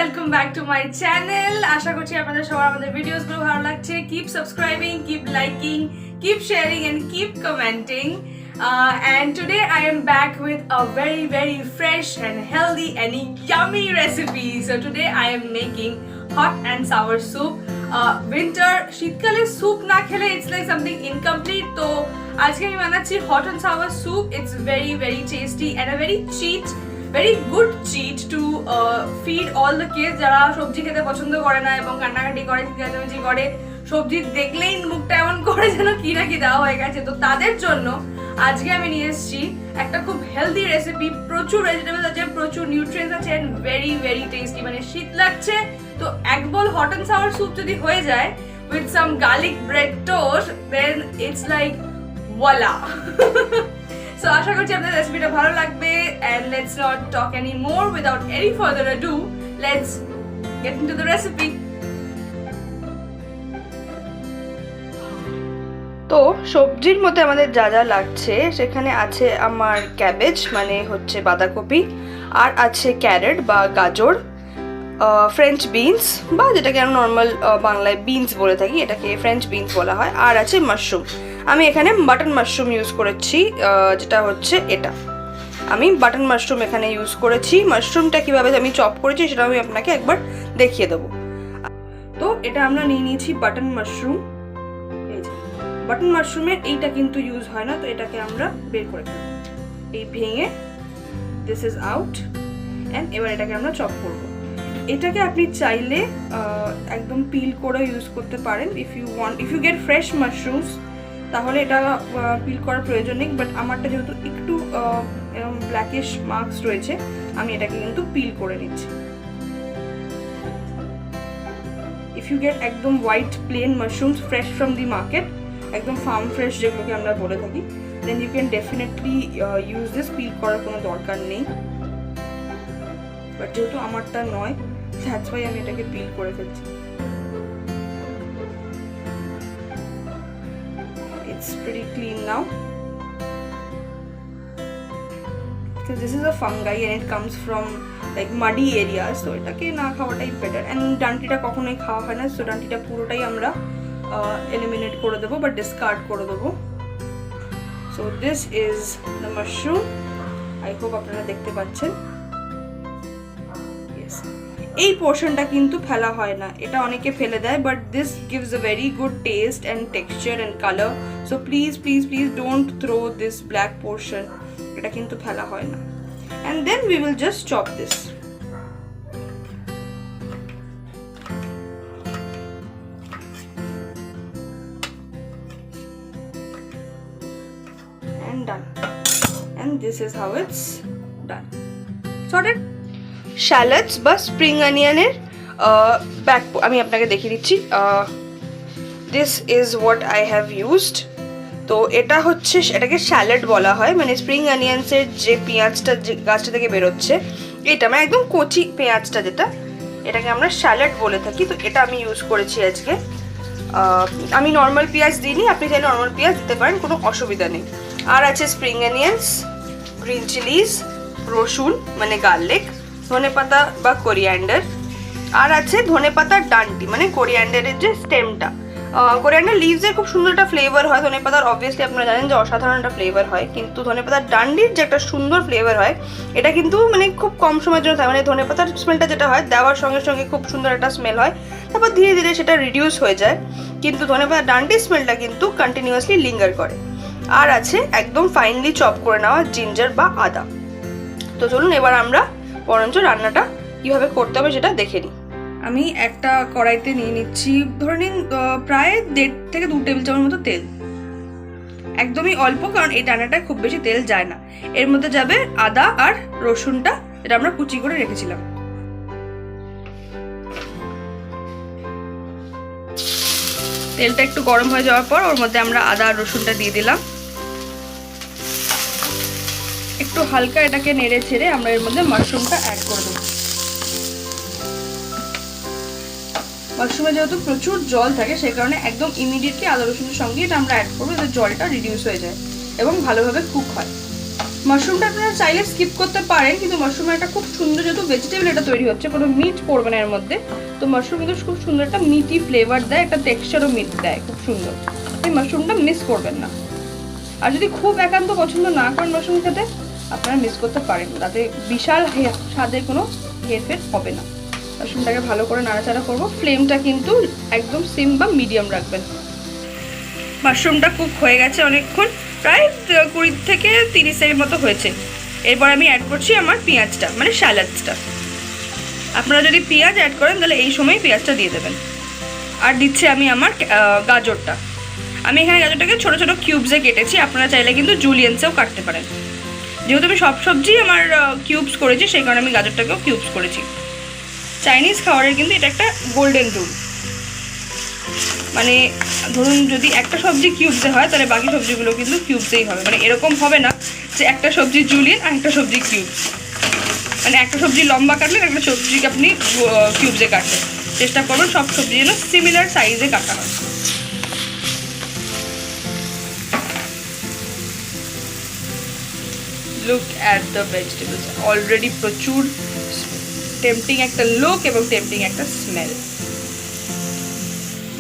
welcome back to my channel. আশা করছি আপনাদের সবার আমাদের ভিডিওসগুলো ভালো লাগছে. Keep subscribing, keep liking, keep sharing and keep commenting. And today I am back with a very fresh and healthy and yummy recipe. So today I am making hot and sour soup. Winter শীতকালে soup না খেলে it's like something incomplete. তো আজকে আমি বানাচ্ছি hot and sour soup. It's very tasty and a very good cheat to feed all the kids যারা সবজি খেতে পছন্দ করে না এবং কান্নাকাটি করে চিৎকারচেঁচামেচি করে সবজি দেখলেই মুখটা এমন করে যেন কি না কি দেওয়া হয়ে গেছে. তো তাদের জন্য আজকে আমি নিয়ে এসেছি একটা খুব হেলদি রেসিপি. প্রচুর ভেজিটেবলস আছে, প্রচুর নিউট্রিয়েন্টস আছে এন্ড very টেস্টি. মানে শীত লাগছে তো এক bowl hot and sour soup যদি হয়ে যায় with some garlic bread toast then it's like voila. So আশা করছি আপনাদের রেসিপিটা ভালো লাগবে and let's not talk any more without any further ado. Let's get into the recipe. তো সবজির মধ্যে আমাদের যা যা লাগছে সেখানে আছে আমার ক্যাবেজ মানে হচ্ছে বাঁধাকপি, আর আছে ক্যারট বা গাজর, ফ্রেঞ্চ বিনস বা যেটাকে আমরা নর্মাল বাংলায় বিনস বলে থাকি, এটাকে ফ্রেঞ্চ বিনস বলা হয়, আর আছে মাশরুম. আমি এখানে বাটন মাশরুম ইউজ করেছি, যেটা হচ্ছে এটা আমি বাটন মাশরুম এখানে ইউজ করেছি. মাশরুমটা কীভাবে আমি চপ করেছি সেটা আমি আপনাকে একবার দেখিয়ে দেবো. তো এটা আমরা নিয়ে নিয়েছি বাটন মাশরুম. এই যে বাটন মাশরুমের এইটা কিন্তু ইউজ হয় না, তো এটাকে আমরা বের করে দেবো এই ভেঙে. দিস ইজ আউট অ্যান্ড এবার এটাকে আমরা চপ করবো. এটাকে আপনি চাইলে একদম পিল করে ইউজ করতে পারেন if you get fresh mushrooms, তাহলে এটা পিল করার প্রয়োজন নেই. বাট আমারটা যেহেতু একটু এরকম ব্ল্যাকিশ মার্কস রয়েছে আমি এটাকে কিন্তু পিল করে নিচ্ছি. ইফ ইউ গেট একদম white plain mushrooms fresh from the market, একদম ফার্ম ফ্রেশ যেগুলোকে আমরা বলে থাকি, then you can definitely use this. Peel করার কোনো দরকার নেই. বাট যেহেতু আমারটা নয় দ্যাটস ওয়াই আমি এটাকে পিল করে ফেলছি. It's pretty clean now because this is a fungi and it comes from like muddy areas, so এটাকে না খাওয়াটাই better. and ডান্টিটা কখনোই খাওয়া হয় না, so ডান্টিটা পুরোটাই আমরা eliminate করে দেবো বা discard করে দেবো. so this is the mushroom. I hope আপনারা দেখতে পাচ্ছেন. এই পোর্শনটা কিন্তু ফেলা হয় না, এটা অনেকে ফেলে দেয়, but this gives a very good taste and texture and colour. So please don't throw this black portion, এটা কিন্তু ফেলা হয় না. And then we will just chop this. And done. And this is how it's done. Sorted. Shallots বা spring অনিয়নের back আমি আপনাকে দেখিয়ে দিচ্ছি. This is what I have used. তো এটা হচ্ছে, এটাকে স্যালাড বলা হয়, মানে স্প্রিং অনিয়ন্সের যে পেঁয়াজটা যে গাছটা থেকে বেরোচ্ছে এটা মানে একদম কচি পেঁয়াজটা, যেটা এটাকে আমরা স্যালাড বলে থাকি. তো এটা আমি ইউজ করেছি আজকে. আমি নর্মাল পেঁয়াজ দিইনি, আপনি চাইলে নর্মাল পেঁয়াজ দিতে পারেন, কোনো অসুবিধা নেই. আর আছে স্প্রিং অনিয়ন্স, গ্রিন চিলিজ, রসুন মানে গার্লিক, ধনেপাতা বা কোরিয়ান্ডার, আর আছে ধনেপাতার ডান্টি মানে কোরিয়ান্ডারের যে স্টেমটা. কোরিয়ান্ডার লিভসের খুব সুন্দর একটা ফ্লেভার হয়, ধনেপাতার অবভিয়াসলি আপনারা জানেন যে অসাধারণ একটা ফ্লেভার হয়, কিন্তু ধনেপাতার ডান্ডির যে একটা সুন্দর ফ্লেভার হয় এটা কিন্তু মানে খুব কম সময়ের জন্য থাকে. মানে ধনেপাতার স্মেলটা যেটা হয় দেওয়ার সঙ্গে সঙ্গে খুব সুন্দর একটা স্মেল হয়, তারপর ধীরে ধীরে সেটা রিডিউস হয়ে যায়, কিন্তু ধনেপাতার ডান্ডির স্মেলটা কিন্তু কন্টিনিউয়াসলি লিঙ্গার করে. আর আছে একদম ফাইনলি চপ করে নেওয়া জিঞ্জার বা আদা. তো চলুন এবার আমরা বরঞ্চ রান্নাটা কীভাবে করতে হবে সেটা দেখে নিই. আমি একটা কড়াইতে নিয়ে নিচ্ছি, ধরে নিন প্রায় 1.5 থেকে 2 টেবিল চামচ মতো তেল. একদমই অল্প, কারণ এই রান্নাটায় খুব বেশি তেল যায় না. এর মধ্যে যাবে আদা আর রসুনটা, যেটা আমরা কুচি করে রেখেছিলাম. তেলটা একটু গরম হয়ে যাওয়ার পর ওর মধ্যে আমরা আদা আর রসুনটা দিয়ে দিলাম. একটু হালকা এটাকে নেড়ে ছেড়ে আমরা এর মধ্যে মাশরুমটা অ্যাড করে দেবো. মাশরুমে যেহেতু প্রচুর জল থাকে সেই কারণে একদম ইমিডিয়েটলি আদা রসুনের সঙ্গে এটা আমরা অ্যাড করবো, যাতে জলটা রিডিউস হয়ে যায় এবং ভালোভাবে কুক হয়. মাশরুমটা আপনারা চাইলে স্কিপ করতে পারেন, কিন্তু মাশরুমের একটা খুব সুন্দর, যেহেতু ভেজিটেবল এটা তৈরি হচ্ছে, কোনো মিট পড়বে না এর মধ্যে, তো মাশরুম কিন্তু খুব সুন্দর একটা মিটি ফ্লেভার দেয়, একটা টেক্সচারও মিট দেয়, খুব সুন্দর। এই মাশরুমটা মিস করবেন না। আর যদি খুব একান্ত পছন্দ না করেন মাশরুম খেতে, আপনারা মিস করতে পারেন, তাতে বিশাল স্বাদের কোনো হেরফের হবে না। মাশরুমটাকে ভালো করে নাড়াচাড়া করবো, ফ্লেমটা কিন্তু একদম সিম বা মিডিয়াম রাখবেন। মাশরুমটা কুক হয়ে গেছে অনেকক্ষণ, প্রায় 20 থেকে 30 সেকেন্ড মতো হয়েছে। এরপর আমি অ্যাড করছি আমার পেঁয়াজটা, মানে স্যালাডসটা। আপনারা যদি পেঁয়াজ অ্যাড করেন তাহলে এই সময় পেঁয়াজটা দিয়ে দেবেন। আর দিচ্ছি আমি আমার গাজরটা। আমি এখানে গাজরটাকে ছোটো ছোটো কিউবসে কেটেছি, আপনারা চাইলে কিন্তু জুলিয়েন্সেও কাটতে পারেন। যেহেতু আমি সব সবজি আমার কিউবস করেছি, সেই কারণে আমি গাজরটাকেও কিউবস করেছি। চাইনিজ খাবারের কিন্তু এটা একটা গোল্ডেন রুল, মানে ধরুন যদি একটা সবজি কিউবসে হয় তাহলে বাকি সবজিগুলো কিন্তু কিউবসেই হবে, মানে এরকম হবে না যে একটা সবজি জুলিয়েন আর একটা সবজি কিউবস, মানে একটা সবজি লম্বা কাটলেন, একটা সবজিকে আপনি কিউবসে কাটলেন। চেষ্টা করবেন সব সবজি যেন সিমিলার সাইজে কাটা হয়। Look at the vegetables, already প্রচুর টেম্পটিং একটা লুক এবং টেম্পটিং একটা স্মেল।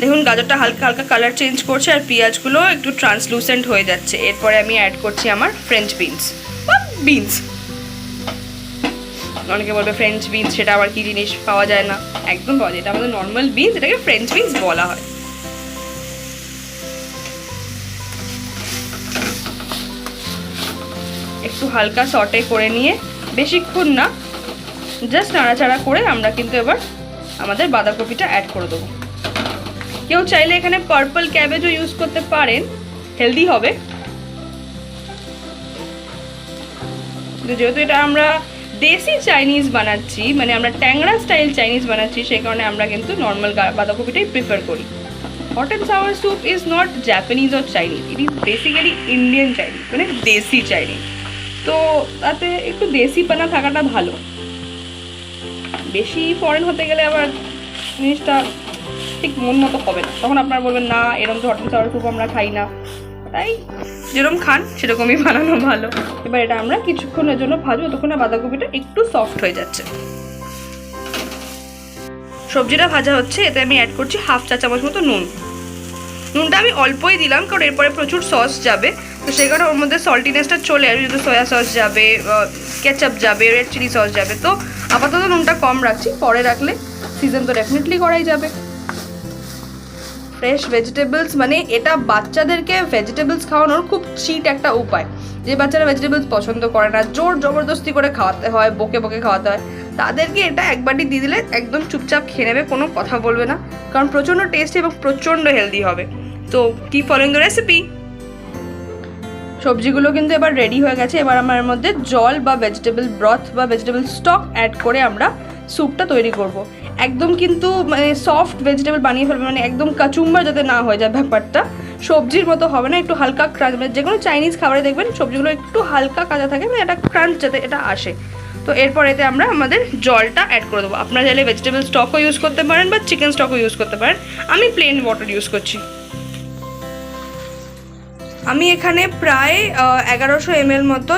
দেখুন গাজরটা হালকা হালকা কালার চেঞ্জ করছে আর পেঁয়াজগুলো একটু ট্রান্সলুসেন্ট হয়ে যাচ্ছে। এরপরে আমি অ্যাড করছি আমার ফ্রেঞ্চ বিনস বা বিনস। অনেকে বলবে ফ্রেঞ্চ বিনস, সেটা আবার কি জিনিস, পাওয়া যায় না, একদম পাওয়া যায়। এটা আমাদের নর্মাল বিনস, এটাকে ফ্রেঞ্চ বিনস বলা হয়। একটু হালকা সটে করে নিয়ে, বেশিক্ষণ না, জাস্ট নাড়াচাড়া করে আমরা কিন্তু এবার আমাদের বাঁধাকপিটা অ্যাড করে দেবো। কেউ চাইলে এখানে পার্পল ক্যাবেজও ইউজ করতে পারেন, হেলদি হবে। যেহেতু এটা আমরা দেশি চাইনিজ বানাচ্ছি, মানে আমরা ট্যাংরা স্টাইল চাইনিজ বানাচ্ছি, সেই কারণে আমরা কিন্তু নর্মাল বাঁধাকপিটাই প্রিফার করি। Hot and sour soup is not Japanese or Chinese, it is basically Indian Chinese, মানে দেশি চাইনিজ। তো তাতে একটু দেশিপানা থাকাটা ভালো, বেশি ফরেন হতে গেলে আবার জিনিসটা ঠিক মন মতো হবে না, তখন আপনারা বলবেন না এরকম তো হট অ্যান্ড সাওয়ার স্যুপ আমরা খাই না। তাই যেরকম খান সেরকমই বানানো ভালো। এবার এটা আমরা কিছুক্ষণের জন্য ভাজবো, ততক্ষণে বাঁধাকপিটা একটু সফট হয়ে যাচ্ছে। সবজিটা ভাজা হচ্ছে, এতে আমি অ্যাড করছি 1/2 চা চামচ মতো নুন। নুনটা আমি অল্পই দিলাম, কারণ এরপরে প্রচুর সস যাবে, তো সেই কারণে ওর মধ্যে সল্টিনেসটা চলে আসবে। যেহেতু সয়া সস যাবে, কেচাপ যাবে, রেড চিলি সস যাবে, তো আপাতত নুনটা কম রাখছি, পরে রাখলে সিজন তো ডেফিনেটলি করাই যাবে। ফ্রেশ ভেজিটেবলস, মানে এটা বাচ্চাদেরকে ভেজিটেবলস খাওয়ানোর খুব চিট একটা উপায়। যে বাচ্চারা ভেজিটেবলস পছন্দ করে না, জোর জবরদস্তি করে খাওয়াতে হয়, বকে বকে খাওয়াতে হয়, তাদেরকে এটা এক বাটি দিয়ে দিলে একদম চুপচাপ খেয়ে নেবে, কোনো কথা বলবে না, কারণ প্রচণ্ড টেস্টি এবং প্রচণ্ড হেলদি হবে। তো কিপ ফলোইং দ্য রেসিপি। সবজিগুলো কিন্তু এবার রেডি হয়ে গেছে। এবার আমার এর মধ্যে জল বা ভেজিটেবল ব্রথ বা ভেজিটেবল স্টক অ্যাড করে আমরা স্যুপটা তৈরি করব। একদম কিন্তু মানে সফট ভেজিটেবল বানিয়ে ফেলবে, মানে একদম কাচুম্বার যাতে না হয়ে যায় ব্যাপারটা, সবজির মতো হবে না, একটু হালকা ক্রাঞ্চ, মানে যে কোনো চাইনিজ খাবারে দেখবেন সবজিগুলো একটু হালকা কাঁচা থাকে, মানে একটা ক্রাঞ্চ যাতে এটা আসে। তো এরপর এতে আমরা আমাদের জলটা অ্যাড করে দেবো। আপনারা চাইলে ভেজিটেবল স্টকও ইউজ করতে পারেন বা চিকেন স্টকও ইউজ করতে পারেন, আমি প্লেন ওয়াটার ইউজ করছি। আমি এখানে প্রায় 1100 ml মতো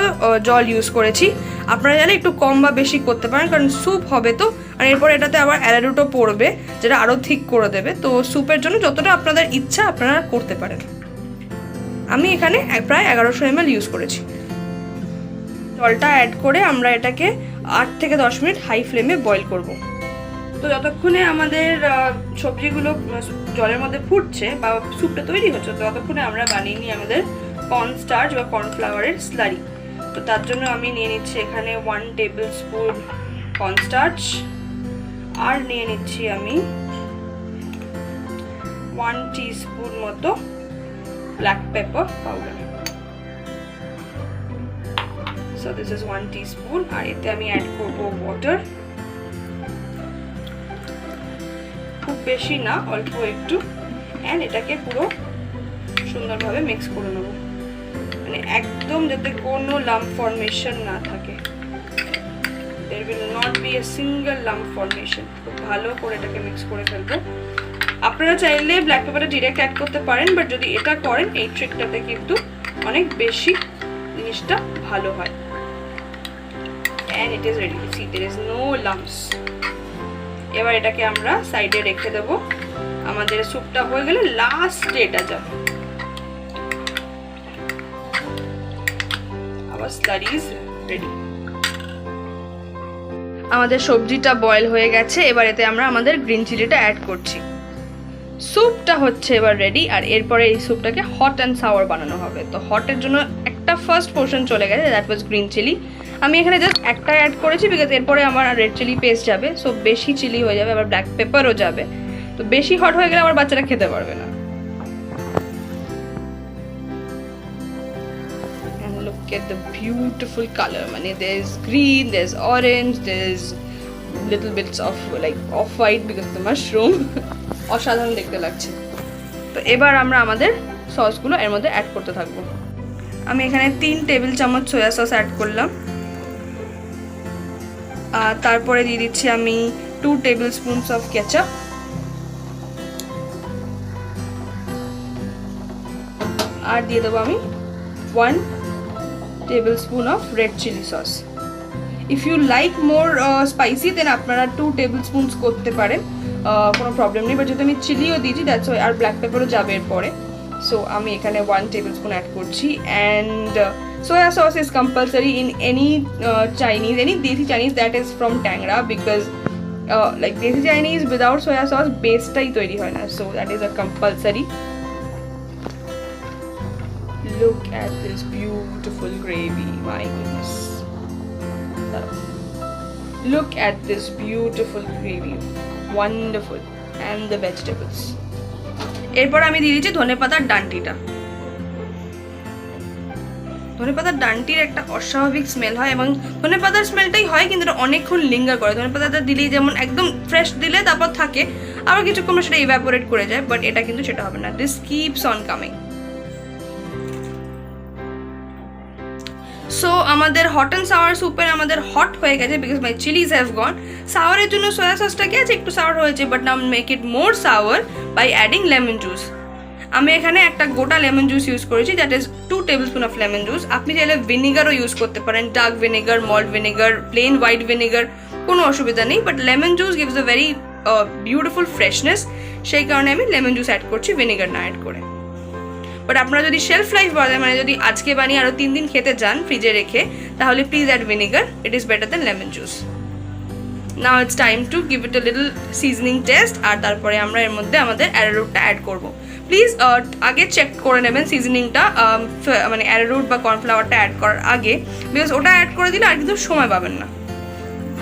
জল ইউজ করেছি। আপনারা চাইলে একটু কম বা বেশি করতে পারেন, কারণ স্যুপ হবে তো, আর এরপর এটাতে আবার অ্যারারুটও পড়বে যেটা আরও ঠিক করে দেবে। তো স্যুপের জন্য যতটা আপনাদের ইচ্ছা আপনারা করতে পারেন। আমি এখানে প্রায় 1100 ml ইউজ করেছি। জলটা অ্যাড করে আমরা এটাকে 8 থেকে 10 মিনিট হাই ফ্লেমে বয়েল করব। তো যতক্ষণে আমাদের সবজিগুলো জলের মধ্যে ফুটছে বা স্যুপটা তৈরি হচ্ছে, ততক্ষণে আমরা বানিয়ে নিই আমাদের কর্নস্টার্চ বা কর্নফ্লাওয়ারের স্লারি। তো তার জন্য আমি নিয়ে নিচ্ছি এখানে 1 টেবিল স্পুন কর্নস্টার্চ, আর নিয়ে নিচ্ছি আমি 1 টিস্পুন মতো black pepper powder. So this is 1 teaspoon. আর এতে আমি অ্যাড করব ওয়াটার, খুব বেশি না, অল্প একটু, অ্যান্ড এটাকে পুরো সুন্দরভাবে মিক্স করে নেব, মানে একদম যাতে কোনো লাম্প ফর্মেশন না থাকে। there will not be a single lump formation। খুব ভালো করে এটাকে মিক্স করে ফেলবো। আপনারা চাইলে ব্ল্যাক পেপারটা ডিরেক্ট অ্যাড করতে পারেন, বাট যদি এটা করেন এই ট্রিকটাতে কিন্তু অনেক বেশি জিনিসটা ভালো হয়। And it is ready. See, there is no lumps. এবার এটাকে আমরা সাইডে রেখে দেব। আমাদের স্যুপটা হয়ে গেলে লাস্টে এটা যাবে। Our slurry is ready. আমাদের সবজিটা বয়েল হয়ে গেছে, এবার এতে আমরা আমাদের গ্রিন চিলিটা অ্যাড করছি। স্যুপটা হচ্ছে এবার রেডি, আর এরপরে এই স্যুপটাকে হট অ্যান্ড সাওয়ার বানানো হবে। তো হটের জন্য একটা ফার্স্ট পোর্শন চলে গেছে, দ্যাট ওয়াজ গ্রিন চিলি। আমি এখানে জাস্ট একটা অ্যাড করেছি বিকজ এরপরে আমার রেড চিলি পেস্ট যাবে, সো বেশি চিলি হয়ে যাবে, আবার ব্ল্যাক পেপারও যাবে। তো বেশি হট হয়ে গেলে আমার বাচ্চারা খেতে পারবে না। And look at the beautiful color. মানে there's green, there's orange, there's little bits of like off-white because of the mushroom. অসাধারণ দেখতে লাগছে। তো এবার আমরা আমাদের সসগুলো এর মধ্যে অ্যাড করতে থাকবো। আমি এখানে 3 টেবিল চামচ সয়া সস অ্যাড করলাম, আর তারপরে দিয়ে দিচ্ছি আমি 2 টেবিল স্পুনস অফ কেচাপ, আর দিয়ে দেবো আমি 1 table spoon of red chilli sauce. If you like more spicy then আপনারা 2 টেবিল স্পুনস করতে পারেন, কোনো প্রবলেম নেই। বাট যেহেতু আমি চিলিও দিয়েছি দ্যাটস ওয়াই, আর ব্ল্যাক পেপারও যাবে এরপরে, সো আমি এখানে 1 টেবিল স্পুন অ্যাড করছি। And soya sauce is compulsory in any Chinese, any desi Chinese that is from Tangra, because like desi Chinese without soya sauce base tai toiri hoy na, so that is a compulsory. Look at this beautiful gravy, my goodness. Look at this beautiful gravy, wonderful, and the vegetables. এরপর আমি দিয়ে দিচ্ছি ধনেপাতার ডান্টিটা। ধনেপাতার ডান্টির একটা অস্বাভাবিক smell হয়, এবং ধনেপাতার স্মেলটাই হয় কিন্তু এটা অনেকক্ষণ লিঙ্গার করে। ধনেপাতাটা দিলেই যেমন একদম ফ্রেশ দিলে তারপর থাকে, আবার কিছুক্ষণ সেটা ইভ্যাপোরেট করে যায়, বাট এটা কিন্তু সেটা হবে না। This keeps on coming. So আমাদের হট অ্যান্ড সাওয়ার স্যুপের আমাদের হট হয়ে গেছে because my chillies have gone. সাওয়ারের জন্য সয়া সসটা কি আছে, একটু সাওয়ার হয়েছে, but now make it more sour by adding lemon juice. আমি এখানে একটা গোটা লেমন জুস ইউজ করেছি, that is 2 table spoon of lemon juice. আপনি চাইলে ভিনেগারও ইউজ করতে পারেন, dark vinegar, malt vinegar, plain white vinegar, কোনো অসুবিধা নেই। But lemon juice gives a very beautiful freshness, সেই কারণে আমি লেমন জুস অ্যাড করছি, ভিনেগার না অ্যাড করে। বাট আপনারা যদি শেলফ লাইফ বাড়ায়, মানে যদি আজকে বানিয়ে আরও 3 দিন খেতে চান ফ্রিজে রেখে, তাহলে please add vinegar, it is better than lemon juice. Now it's time to give it a little seasoning taste, আর তারপরে আমরা এর মধ্যে আমাদের অ্যারোরুটটা অ্যাড করবো। প্লিজ আগে চেক করে নেবেন সিজনিংটা, মানে অ্যারোরুট বা কর্নফ্লাওয়ারটা অ্যাড করার আগে, বিকজ ওটা অ্যাড করে দিলে আর কিন্তু সময় পাবেন না।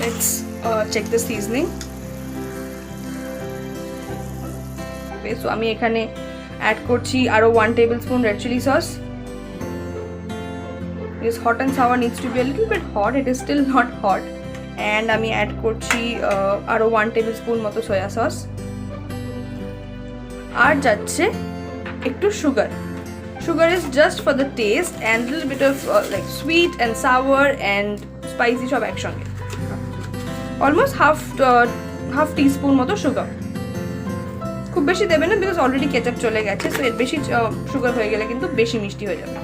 Let's check the seasoning. So আমি এখানে অ্যাড করছি আরও 1 table spoon red chilli sauce. This hot and sour needs to be a little bit hot, it is still not hot. And আমি অ্যাড করছি আরও 1 টেবিল স্পুন মতো soya sauce, আর যাচ্ছে একটু sugar. Sugar is just for the taste and little bit of like sweet and sour and spicy সব একসঙ্গে। Almost half teaspoon মতো সুগার, খুব বেশি দেবেন না বিকজ অলরেডি কেচাপ চলে গেছে, সো এর বেশি সুগার হয়ে গেলে কিন্তু বেশি মিষ্টি হয়ে যাবে।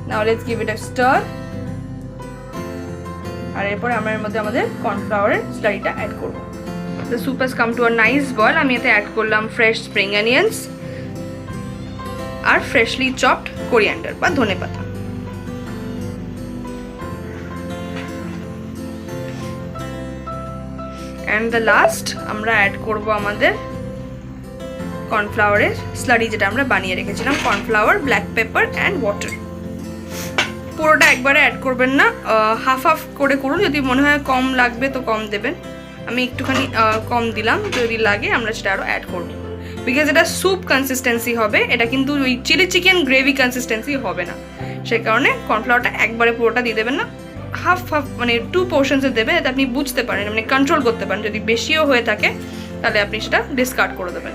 Now let's give it a stir. আর এরপরে আমরা এর মধ্যে আমাদের কর্নফ্লাওয়ারের স্লারিটা অ্যাড করবো। The soup has come to a nice boil. আমি এতে অ্যাড করলাম ফ্রেশ স্প্রিং অনিয়ন্স আর ফ্রেশলি চপড কোরিয়ান্ডার বা ধনেপাতা। অ্যান্ড দ্য লাস্ট আমরা অ্যাড করবো আমাদের কর্নফ্লাওয়ারের স্লারি, যেটা আমরা বানিয়ে রেখেছিলাম। Cornflour, black pepper and water. পুরোটা একবারে অ্যাড করবেন না, হাফ হাফ করে করুন, যদি মনে হয় কম লাগবে তো কম দেবেন। আমি একটুখানি কম দিলাম, যদি লাগে আমরা সেটা আরও অ্যাড করব, বিকজ এটা স্যুপ কনসিস্টেন্সি হবে, এটা কিন্তু ওই চিলি চিকেন গ্রেভি কনসিস্টেন্সি হবে না। সেই কারণে কর্নফ্লাওয়ারটা একবারে পুরোটা দিয়ে দেবেন না, হাফ হাফ মানে 2 পোর্শনসে দেবে, যাতে আপনি বুঝতে পারেন, মানে কন্ট্রোল করতে পারেন। যদি বেশিও হয়ে থাকে তাহলে আপনি সেটা ডিসকার্ড করে দেবেন।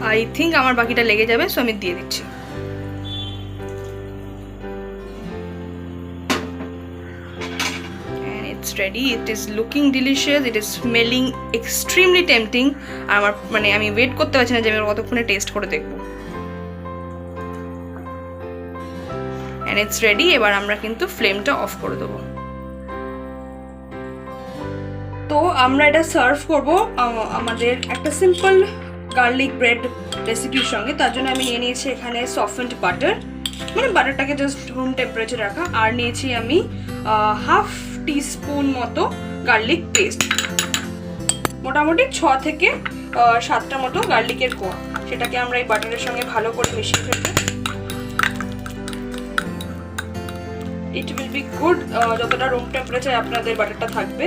আই থিঙ্ক আমার বাকিটা লেগে যাবে, সো আমি দিয়ে দিচ্ছি। It's ready. It is looking delicious. It is smelling extremely tempting. আর আমার মানে আমি ওয়েট করতে পারছি না যে আমি কতক্ষণে টেস্ট করে দেখব। And it's ready. এবার আমরা কিন্তু ফ্লেমটা অফ করে দেবো। তো আমরা এটা সার্ভ করব আমাদের একটা সিম্পল গার্লিক ব্রেড রেসিপির সঙ্গে। তার জন্য আমি নিয়ে নিয়েছি এখানে সফটেন্ড বাটার, মানে বাটারটাকে জাস্ট রুম টেম্পারেচার রাখা, আর নিয়েছি আমি হাফ টিস্পুন মতো গার্লিক পেস্ট, মোটামুটি 6 থেকে 7টা মতো গার্লিকের কোয়া। সেটাকে আমরা এই বাটারের সঙ্গে ভালো করে মিশিয়ে ফেলবো। ইট উইল বি গুড যতটা রুম টেম্পারেচার আপনাদের বাটারটা থাকবে।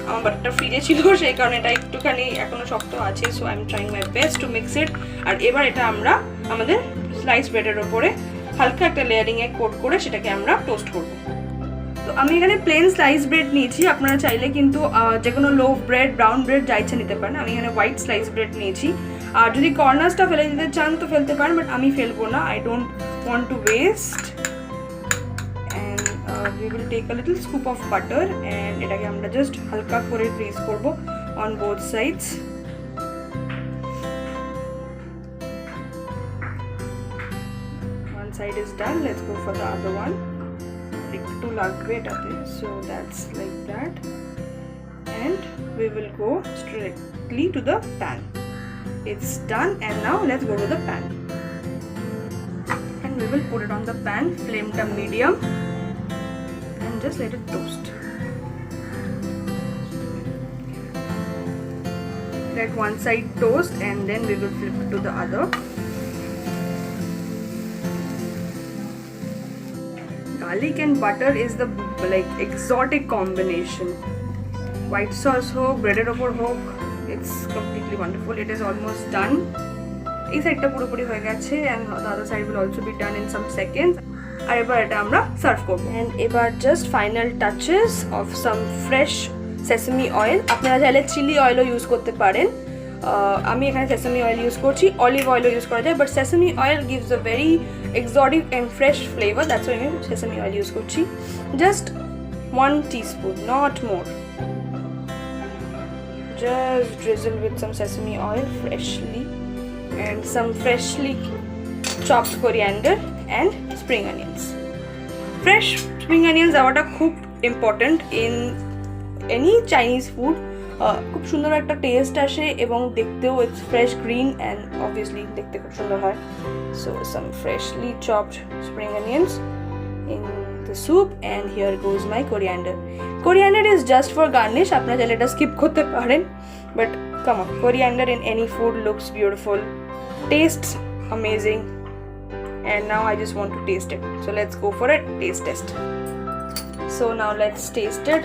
আমার বাটারটা ফ্রিজে ছিল, সেই কারণে এটা একটুখানি এখনো শক্ত আছে, so I am trying my best to mix it. আর এবার এটা আমরা আমাদের স্লাইস ব্রেডের ওপরে হালকা একটা লেয়ারিংয়ে কোট করে সেটাকে আমরা টোস্ট করব। তো আমি এখানে প্লেন স্লাইস ব্রেড নিয়েছি, আপনারা চাইলে কিন্তু যে কোনো লোভ ব্রেড, ব্রাউন ব্রেড যা ইচ্ছা নিতে পারেন। আমি এখানে হোয়াইট স্লাইস ব্রেড নিয়েছি। আর যদি কর্নার্সটা ফেলে দিতে চান তো ফেলতে পারেন, বাট আমি ফেলবো না, I don't want to West. We will take a little scoop of butter and এটাকে আমরা জাস্ট হালকা করে গ্রেজ করব on both sides. One side is done, let's go for the other one. একটু লাগবে এটাতে, so that's like that. And we will go strictly to the pan. It's done, and now let's go to the pan. And we will put it on the pan, flame to medium. Just let it toast. Let one side toast and then we will flip to the other. Garlic and butter is the like exotic combination. White sauce ho, breaded over hook, it's completely wonderful. It is almost done. This side ta puripuri hoye geche and the other side will also be done in some seconds. আর এবার এটা আমরা serve করব। And এবার just final touches of some fresh sesame oil. আপনারা চাইলে chilli অয়েলও use করতে পারেন, আমি এখানে সেসামি অয়েল ইউজ করছি, অলিভ অয়েলও ইউজ করা যায়, but sesame oil gives a very exotic and fresh flavour, that's why আমি সেসামি অয়েল ইউজ করছি। Just 1 teaspoon, not more. Just drizzle with some sesame oil freshly and some freshly chopped coriander and spring onions. Fresh spring onions দেওয়াটা খুব important in any Chinese food. খুব সুন্দর একটা taste আসে এবং দেখতেও it's fresh green and obviously দেখতে খুব সুন্দর হয়। So some freshly chopped spring onions in the soup and here goes my coriander. Coriander is just for garnish, আপনারা চাইলে এটা স্কিপ করতে পারেন, but come on, coriander in any food looks beautiful, tastes amazing. And now I just want to taste it, so let's go for a taste test. So now let's taste it.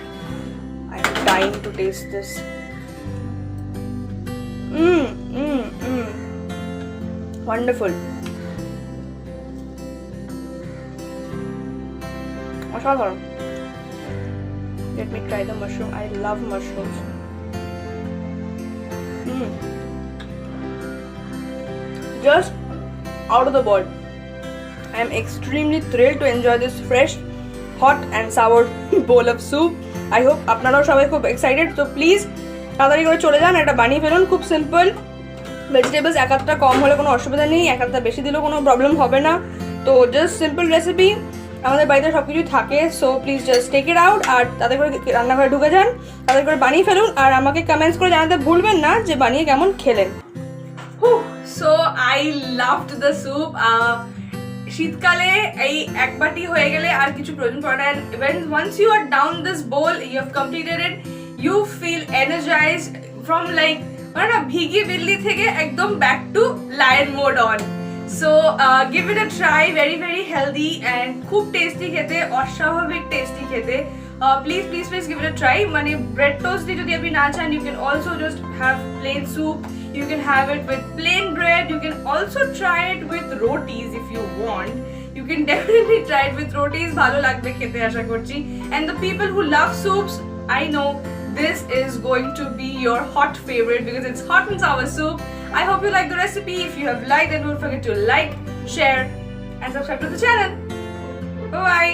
I'm dying to taste this. Wonderful. অসাধারণ। Let me try the mushroom. I love mushrooms. Just out of the world. I am extremely thrilled to enjoy this fresh, hot and sour bowl of soup. I hope আপনারাও সবাই খুব excited. তো please তাড়াতাড়ি করে চলে যান, এটা বানিয়ে ফেলুন। খুব সিম্পল, ভেজিটেবলস এক একটা কম হলে কোনো অসুবিধা নেই, এক একটা বেশি দিলেও কোনো প্রবলেম হবে না। তো জাস্ট সিম্পল রেসিপি, আমাদের বাড়িতে সব কিছুই থাকে। So please just take it out, আর তাদের করে রান্নাঘরে ঢুকে যান, তাদের করে বানিয়ে ফেলুন, আর আমাকে কমেন্টস করে জানাতে ভুলবেন না যে বানিয়ে কেমন খেলেন। So I loved the soup. শীতকালে এই এক বাটি হয়ে গেলে আর কিছু প্রয়োজন পড়ে না। when once you are down this bowl, you have completed it, you feel energized from like মানে না ভিগি বিল্লি থেকে একদম back to lion mode on. So give it a try, very very healthy and খুব টেস্টি খেতে, অস্বাভাবিক tasty খেতে। Please give it a try. মানে bread toast দিয়ে যদি আপনি না চান, you can also just have plain soup. You can have it with plain bread. You can also try it with rotis if you want. You can definitely try it with rotis. ভালো লাগবে খেতে আশা করছি। And the people who love soups, I know this is going to be your hot favorite because it's hot and sour soup. I hope you like the recipe. If you have liked, then don't forget to like, share and subscribe to the channel. Bye bye.